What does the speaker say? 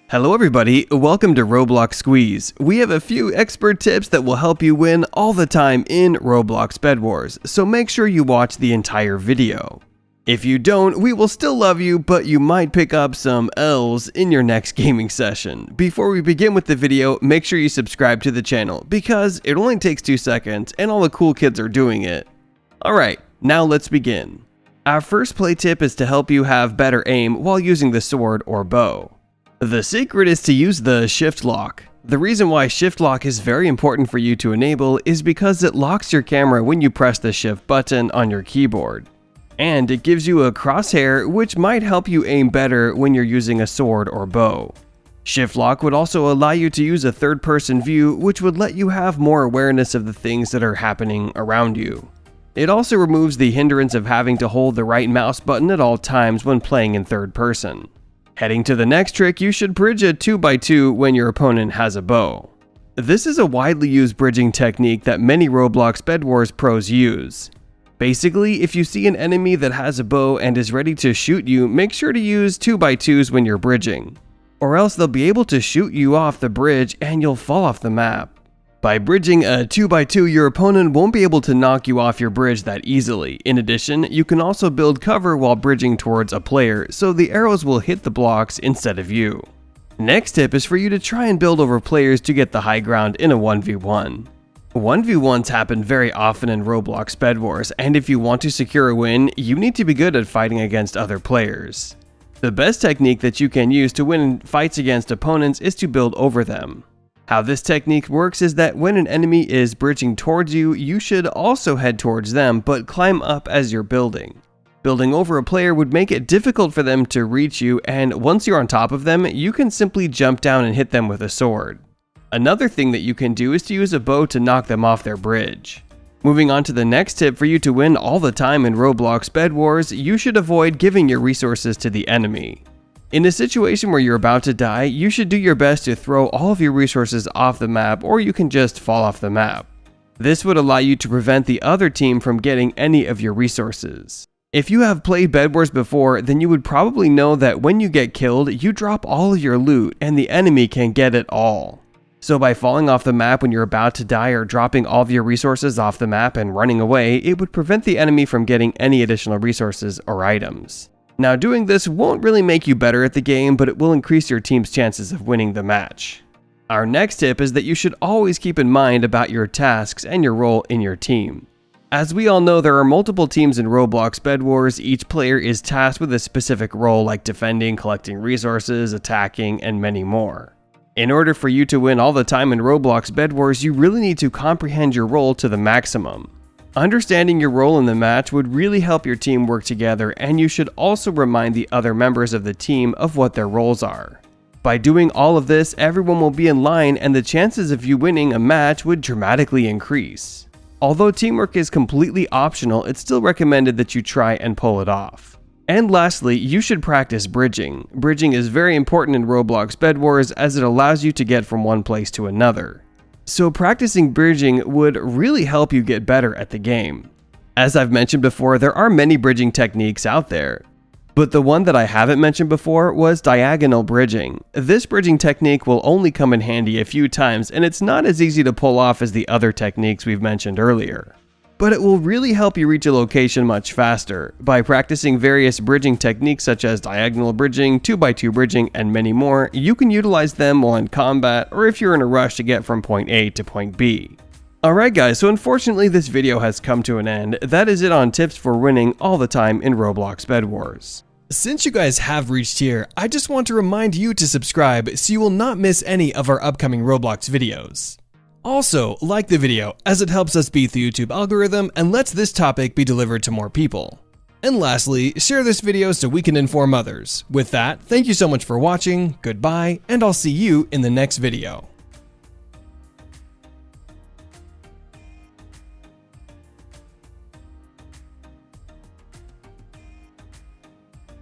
Hello everybody, welcome to Roblox Squeeze. We have a few expert tips that will help you win all the time in Roblox Bedwars, so make sure you watch the entire video. If you don't, we will still love you, but you might pick up some L's in your next gaming session. Before we begin with the video, make sure you subscribe to the channel, because it only takes 2 seconds and all the cool kids are doing it. Alright, now let's begin. Our first play tip is to help you have better aim while using the sword or bow. The secret is to use the shift lock. The reason why shift lock is very important for you to enable is because it locks your camera when you press the shift button on your keyboard. And it gives you a crosshair which might help you aim better when you're using a sword or bow. Shift lock would also allow you to use a third-person view which would let you have more awareness of the things that are happening around you. It also removes the hindrance of having to hold the right mouse button at all times when playing in third person. Heading to the next trick, you should bridge a 2x2 when your opponent has a bow. This is a widely used bridging technique that many Roblox Bedwars pros use. Basically, if you see an enemy that has a bow and is ready to shoot you, make sure to use 2x2s when you're bridging, or else they'll be able to shoot you off the bridge and you'll fall off the map. By bridging a 2x2, your opponent won't be able to knock you off your bridge that easily. In addition, you can also build cover while bridging towards a player, so the arrows will hit the blocks instead of you. Next tip is for you to try and build over players to get the high ground in a 1v1. 1v1s happen very often in Roblox Bedwars, and if you want to secure a win, you need to be good at fighting against other players. The best technique that you can use to win in fights against opponents is to build over them. How this technique works is that when an enemy is bridging towards you, you should also head towards them, but climb up as you're building. Building over a player would make it difficult for them to reach you, and once you're on top of them, you can simply jump down and hit them with a sword. Another thing that you can do is to use a bow to knock them off their bridge. Moving on to the next tip, for you to win all the time in Roblox Bedwars, you should avoid giving your resources to the enemy. In a situation where you're about to die, you should do your best to throw all of your resources off the map, or you can just fall off the map. This would allow you to prevent the other team from getting any of your resources. If you have played Bedwars before, then you would probably know that when you get killed, you drop all of your loot and the enemy can get it all. So by falling off the map when you're about to die or dropping all of your resources off the map and running away, it would prevent the enemy from getting any additional resources or items. Now, doing this won't really make you better at the game, but it will increase your team's chances of winning the match. Our next tip is that you should always keep in mind about your tasks and your role in your team. As we all know, there are multiple teams in Roblox Bedwars. Each player is tasked with a specific role like defending, collecting resources, attacking, and many more. In order for you to win all the time in Roblox Bedwars, you really need to comprehend your role to the maximum. Understanding your role in the match would really help your team work together, and you should also remind the other members of the team of what their roles are. By doing all of this, everyone will be in line and the chances of you winning a match would dramatically increase. Although teamwork is completely optional, it's still recommended that you try and pull it off. And lastly, you should practice bridging. Bridging is very important in Roblox Bedwars as it allows you to get from one place to another. So practicing bridging would really help you get better at the game. As I've mentioned before, there are many bridging techniques out there, but the one that I haven't mentioned before was diagonal bridging. This bridging technique will only come in handy a few times, and it's not as easy to pull off as the other techniques we've mentioned earlier. But it will really help you reach a location much faster. By practicing various bridging techniques such as diagonal bridging, 2x2 bridging, and many more, you can utilize them while in combat or if you're in a rush to get from point A to point B. Alright guys, so unfortunately this video has come to an end. That is it on tips for winning all the time in Roblox Bedwars. Since you guys have reached here, I just want to remind you to subscribe so you will not miss any of our upcoming Roblox videos. Also, like the video, as it helps us beat the YouTube algorithm and lets this topic be delivered to more people. And lastly, share this video so we can inform others. With that, thank you so much for watching, goodbye, and I'll see you in the next video.